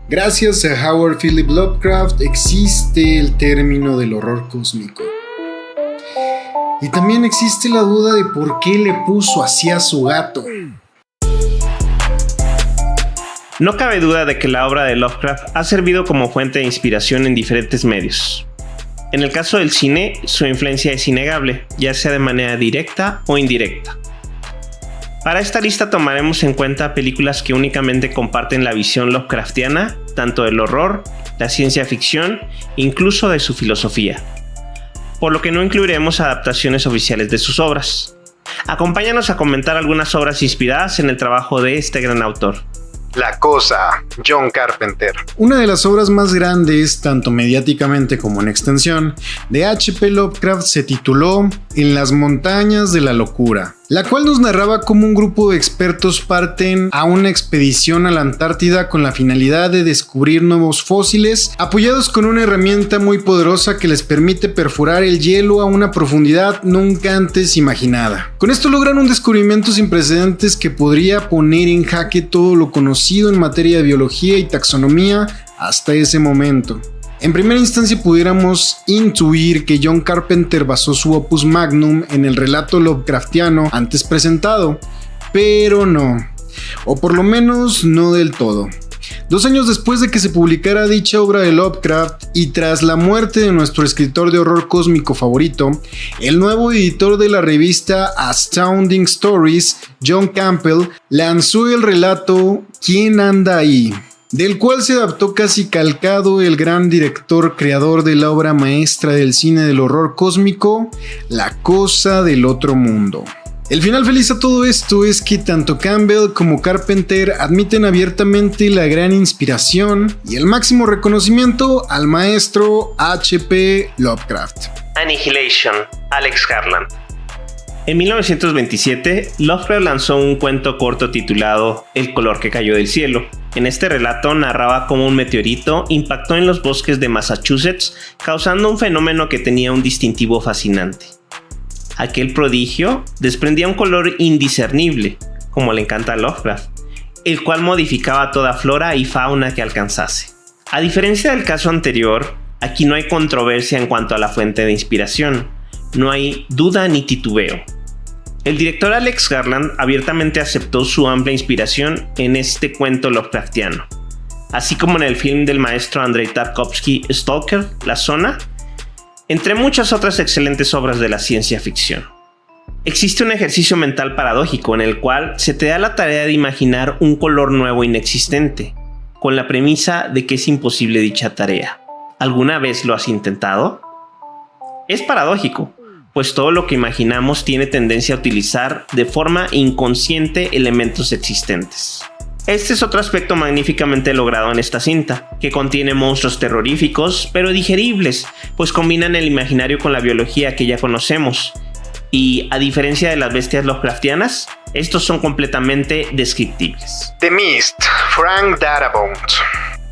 Gracias a Howard Philip Lovecraft existe el término del horror cósmico. Y también existe la duda de por qué le puso así a su gato. No cabe duda de que la obra de Lovecraft ha servido como fuente de inspiración en diferentes medios. En el caso del cine, su influencia es innegable, ya sea de manera directa o indirecta. Para esta lista tomaremos en cuenta películas que únicamente comparten la visión Lovecraftiana, tanto del horror, la ciencia ficción, incluso de su filosofía, por lo que no incluiremos adaptaciones oficiales de sus obras. Acompáñanos a comentar algunas obras inspiradas en el trabajo de este gran autor. La Cosa, John Carpenter. Una de las obras más grandes, tanto mediáticamente como en extensión, de H.P. Lovecraft se tituló En las montañas de la locura, la cual nos narraba cómo un grupo de expertos parten a una expedición a la Antártida con la finalidad de descubrir nuevos fósiles, apoyados con una herramienta muy poderosa que les permite perforar el hielo a una profundidad nunca antes imaginada. Con esto logran un descubrimiento sin precedentes que podría poner en jaque todo lo conocido en materia de biología y taxonomía hasta ese momento. En primera instancia pudiéramos intuir que John Carpenter basó su opus magnum en el relato Lovecraftiano antes presentado, pero no, o por lo menos no del todo. 2 años después de que se publicara dicha obra de Lovecraft y tras la muerte de nuestro escritor de horror cósmico favorito, el nuevo editor de la revista Astounding Stories, John Campbell, lanzó el relato ¿Quién anda ahí?, del cual se adaptó casi calcado el gran director creador de la obra maestra del cine del horror cósmico, La Cosa del Otro Mundo. El final feliz a todo esto es que tanto Campbell como Carpenter admiten abiertamente la gran inspiración y el máximo reconocimiento al maestro H.P. Lovecraft. Annihilation, Alex Garland. En 1927, Lovecraft lanzó un cuento corto titulado El color que cayó del cielo. En este relato narraba cómo un meteorito impactó en los bosques de Massachusetts, causando un fenómeno que tenía un distintivo fascinante. Aquel prodigio desprendía un color indiscernible, como le encanta a Lovecraft, el cual modificaba toda flora y fauna que alcanzase. A diferencia del caso anterior, aquí no hay controversia en cuanto a la fuente de inspiración, no hay duda ni titubeo. El director Alex Garland abiertamente aceptó su amplia inspiración en este cuento Lovecraftiano, así como en el film del maestro Andrei Tarkovsky Stalker, La Zona, entre muchas otras excelentes obras de la ciencia ficción. Existe un ejercicio mental paradójico en el cual se te da la tarea de imaginar un color nuevo inexistente, con la premisa de que es imposible dicha tarea. ¿Alguna vez lo has intentado? Es paradójico, pues todo lo que imaginamos tiene tendencia a utilizar de forma inconsciente elementos existentes. Este es otro aspecto magníficamente logrado en esta cinta, que contiene monstruos terroríficos, pero digeribles, pues combinan el imaginario con la biología que ya conocemos. Y, a diferencia de las bestias Lovecraftianas, estos son completamente descriptibles. The Mist, Frank Darabont.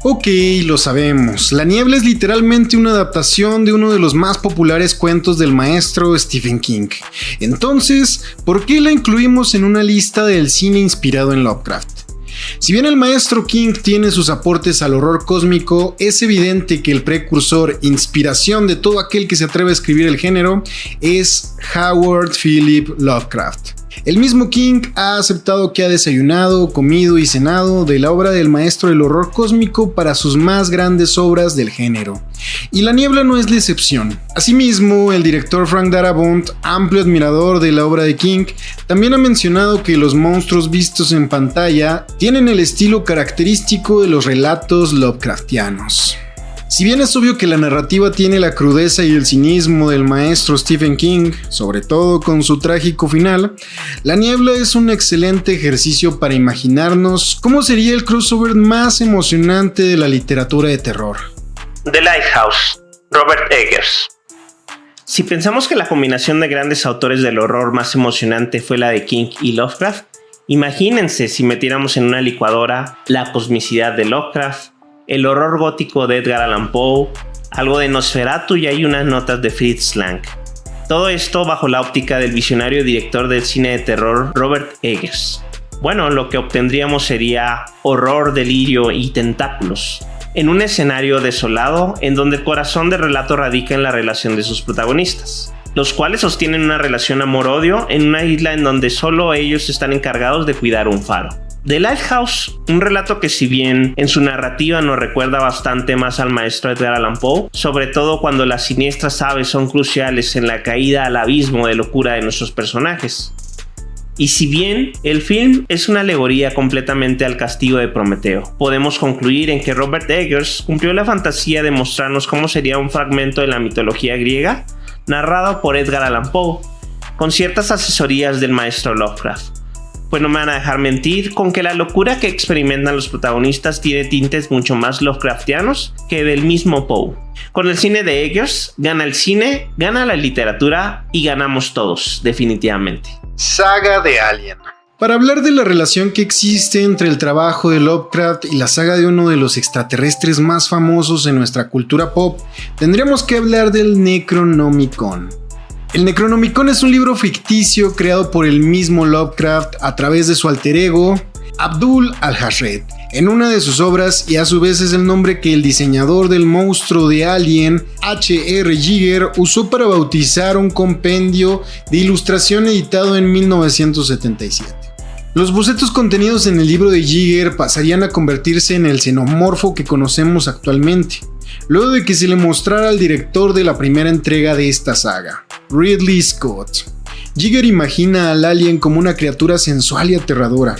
Ok, lo sabemos. La Niebla es literalmente una adaptación de uno de los más populares cuentos del maestro Stephen King. Entonces, ¿por qué la incluimos en una lista del cine inspirado en Lovecraft? Si bien el maestro King tiene sus aportes al horror cósmico, es evidente que el precursor, inspiración de todo aquel que se atreve a escribir el género, es Howard Philip Lovecraft. El mismo King ha aceptado que ha desayunado, comido y cenado de la obra del maestro del horror cósmico para sus más grandes obras del género. Y La Niebla no es la excepción. Asimismo, el director Frank Darabont, amplio admirador de la obra de King, también ha mencionado que los monstruos vistos en pantalla tienen el estilo característico de los relatos Lovecraftianos. Si bien es obvio que la narrativa tiene la crudeza y el cinismo del maestro Stephen King, sobre todo con su trágico final, La Niebla es un excelente ejercicio para imaginarnos cómo sería el crossover más emocionante de la literatura de terror. The Lighthouse, Robert Eggers. Si pensamos que la combinación de grandes autores del horror más emocionante fue la de King y Lovecraft, imagínense si metiéramos en una licuadora la cosmicidad de Lovecraft, el horror gótico de Edgar Allan Poe, algo de Nosferatu y hay unas notas de Fritz Lang. Todo esto bajo la óptica del visionario director del cine de terror Robert Eggers. Bueno, lo que obtendríamos sería horror, delirio y tentáculos, en un escenario desolado en donde el corazón del relato radica en la relación de sus protagonistas, los cuales sostienen una relación amor-odio en una isla en donde solo ellos están encargados de cuidar un faro. The Lighthouse, un relato que si bien en su narrativa nos recuerda bastante más al maestro Edgar Allan Poe, sobre todo cuando las siniestras aves son cruciales en la caída al abismo de locura de nuestros personajes. Y si bien el film es una alegoría completamente al castigo de Prometeo, podemos concluir en que Robert Eggers cumplió la fantasía de mostrarnos cómo sería un fragmento de la mitología griega narrado por Edgar Allan Poe, con ciertas asesorías del maestro Lovecraft. Pues no me van a dejar mentir con que la locura que experimentan los protagonistas tiene tintes mucho más Lovecraftianos que del mismo Poe. Con el cine de Eggers, gana el cine, gana la literatura y ganamos todos, definitivamente. Saga de Alien. Para hablar de la relación que existe entre el trabajo de Lovecraft y la saga de uno de los extraterrestres más famosos en nuestra cultura pop, tendríamos que hablar del Necronomicon. El Necronomicon es un libro ficticio creado por el mismo Lovecraft a través de su alter ego, Abdul al-Hashred, en una de sus obras, y a su vez es el nombre que el diseñador del monstruo de Alien, H.R. Giger, usó para bautizar un compendio de ilustración editado en 1977. Los bocetos contenidos en el libro de Giger pasarían a convertirse en el xenomorfo que conocemos actualmente, luego de que se le mostrara al director de la primera entrega de esta saga, Ridley Scott. Giger imagina al alien como una criatura sensual y aterradora,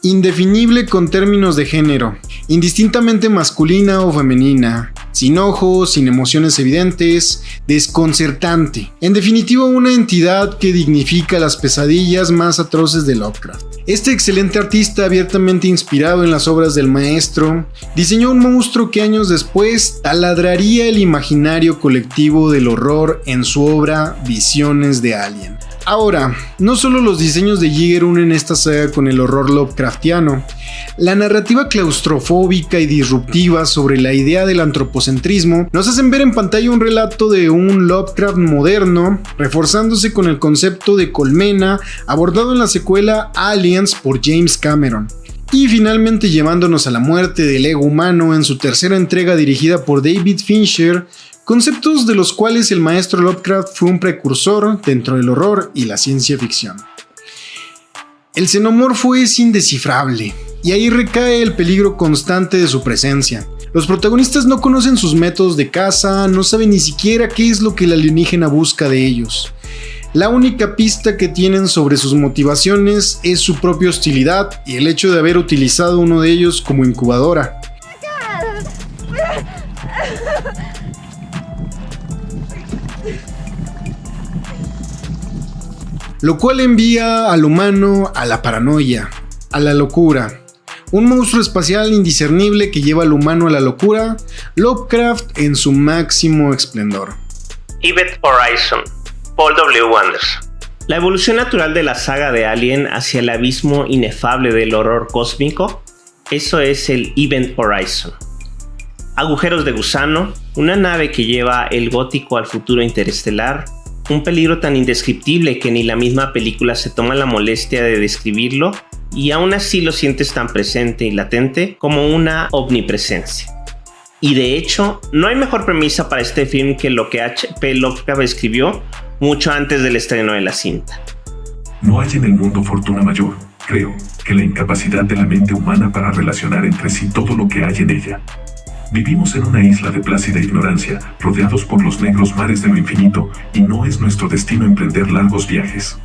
indefinible con términos de género, indistintamente masculina o femenina, sin ojos, sin emociones evidentes, desconcertante, en definitiva una entidad que dignifica las pesadillas más atroces de Lovecraft. Este excelente artista, abiertamente inspirado en las obras del maestro, diseñó un monstruo que años después taladraría el imaginario colectivo del horror en su obra Visiones de Alien. Ahora, no solo los diseños de Giger unen esta saga con el horror Lovecraftiano, la narrativa claustrofóbica y disruptiva sobre la idea del antropocentrismo nos hacen ver en pantalla un relato de un Lovecraft moderno, reforzándose con el concepto de colmena abordado en la secuela Aliens por James Cameron, y finalmente llevándonos a la muerte del ego humano en su tercera entrega dirigida por David Fincher, conceptos de los cuales el maestro Lovecraft fue un precursor dentro del horror y la ciencia ficción. El xenomorfo es indescifrable, y ahí recae el peligro constante de su presencia. Los protagonistas no conocen sus métodos de caza, no saben ni siquiera qué es lo que el alienígena busca de ellos. La única pista que tienen sobre sus motivaciones es su propia hostilidad y el hecho de haber utilizado uno de ellos como incubadora. Lo cual envía al humano a la paranoia, a la locura. Un monstruo espacial indiscernible que lleva al humano a la locura, Lovecraft en su máximo esplendor. Event Horizon, Paul W. Anderson. La evolución natural de la saga de Alien hacia el abismo inefable del horror cósmico, eso es el Event Horizon. Agujeros de gusano, una nave que lleva el gótico al futuro interestelar, un peligro tan indescriptible que ni la misma película se toma la molestia de describirlo, y aún así lo sientes tan presente y latente como una omnipresencia. Y de hecho, no hay mejor premisa para este film que lo que H.P. Lovecraft escribió mucho antes del estreno de la cinta. No hay en el mundo fortuna mayor, creo, que la incapacidad de la mente humana para relacionar entre sí todo lo que hay en ella. Vivimos en una isla de plácida ignorancia, rodeados por los negros mares de lo infinito, y no es nuestro destino emprender largos viajes.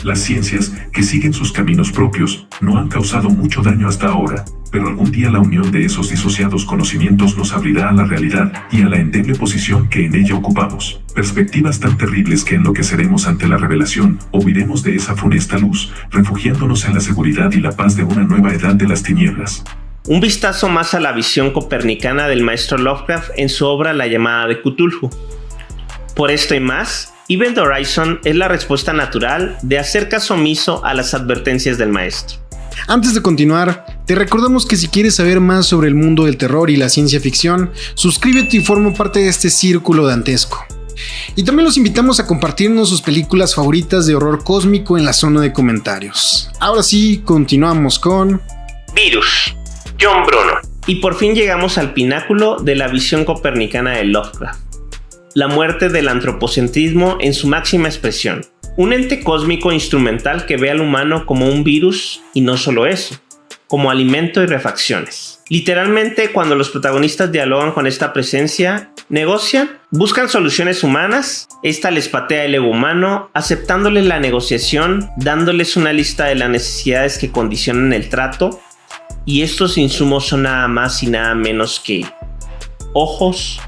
Las ciencias, que siguen sus caminos propios, no han causado mucho daño hasta ahora, pero algún día la unión de esos disociados conocimientos nos abrirá a la realidad y a la endeble posición que en ella ocupamos. Perspectivas tan terribles que enloqueceremos ante la revelación, o huiremos de esa funesta luz, refugiándonos en la seguridad y la paz de una nueva edad de las tinieblas. Un vistazo más a la visión copernicana del maestro Lovecraft en su obra La llamada de Cthulhu. Por esto y más, Event Horizon es la respuesta natural de hacer caso omiso a las advertencias del maestro. Antes de continuar, te recordamos que si quieres saber más sobre el mundo del terror y la ciencia ficción, suscríbete y forma parte de este círculo dantesco. Y también los invitamos a compartirnos sus películas favoritas de horror cósmico en la zona de comentarios. Ahora sí, continuamos con Virus, John Bruno. Y por fin llegamos al pináculo de la visión copernicana de Lovecraft. La muerte del antropocentrismo en su máxima expresión. Un ente cósmico instrumental que ve al humano como un virus y no solo eso, como alimento y refacciones. Literalmente, cuando los protagonistas dialogan con esta presencia, negocian, buscan soluciones humanas, esta les patea el ego humano, aceptándoles la negociación, dándoles una lista de las necesidades que condicionan el trato, y estos insumos son nada más y nada menos que ojos,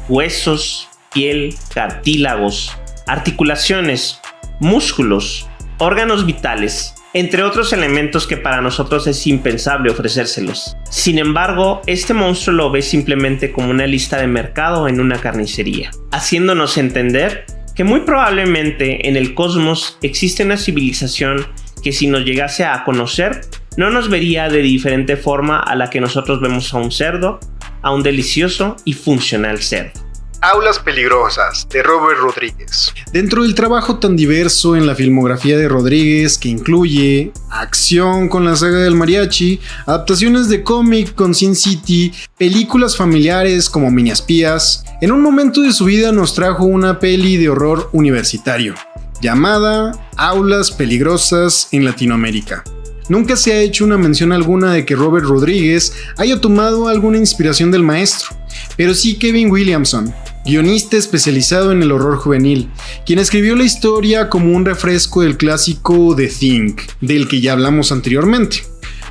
huesos, piel, cartílagos, articulaciones, músculos, órganos vitales, entre otros elementos que para nosotros es impensable ofrecérselos. Sin embargo, este monstruo lo ve simplemente como una lista de mercado en una carnicería, haciéndonos entender que muy probablemente en el cosmos existe una civilización que si nos llegase a conocer, no nos vería de diferente forma a la que nosotros vemos a un cerdo, a un delicioso y funcional cerdo. Aulas peligrosas, de Robert Rodríguez. Dentro del trabajo tan diverso en la filmografía de Rodríguez, que incluye acción con la saga del mariachi, adaptaciones de cómic con Sin City, películas familiares como Mini Espías, en un momento de su vida nos trajo una peli de horror universitario, llamada Aulas peligrosas en Latinoamérica. Nunca se ha hecho una mención alguna de que Robert Rodríguez haya tomado alguna inspiración del maestro, pero sí Kevin Williamson, guionista especializado en el horror juvenil, quien escribió la historia como un refresco del clásico The Thing, del que ya hablamos anteriormente,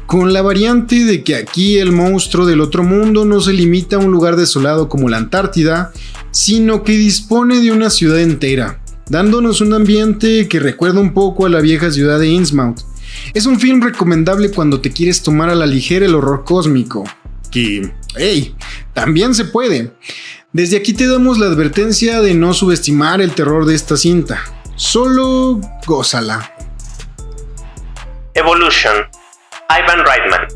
con la variante de que aquí el monstruo del otro mundo no se limita a un lugar desolado como la Antártida, sino que dispone de una ciudad entera, dándonos un ambiente que recuerda un poco a la vieja ciudad de Innsmouth. Es un film recomendable cuando te quieres tomar a la ligera el horror cósmico, que, hey, también se puede. Desde aquí te damos la advertencia de no subestimar el terror de esta cinta, solo gózala. Evolution, Ivan Reitman.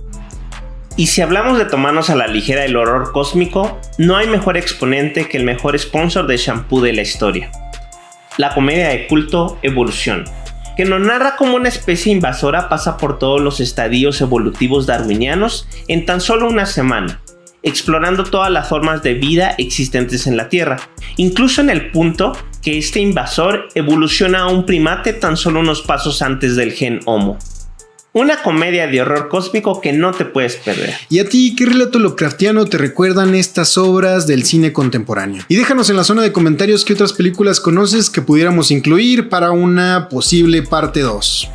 Y si hablamos de tomarnos a la ligera el horror cósmico, no hay mejor exponente que el mejor sponsor de shampoo de la historia. La comedia de culto Evolución, que nos narra cómo una especie invasora pasa por todos los estadios evolutivos darwinianos en tan solo una semana, explorando todas las formas de vida existentes en la Tierra, incluso en el punto que este invasor evoluciona a un primate tan solo unos pasos antes del gen Homo. Una comedia de horror cósmico que no te puedes perder. ¿Y a ti qué relato Lovecraftiano te recuerdan estas obras del cine contemporáneo? Y déjanos en la zona de comentarios qué otras películas conoces que pudiéramos incluir para una posible parte 2.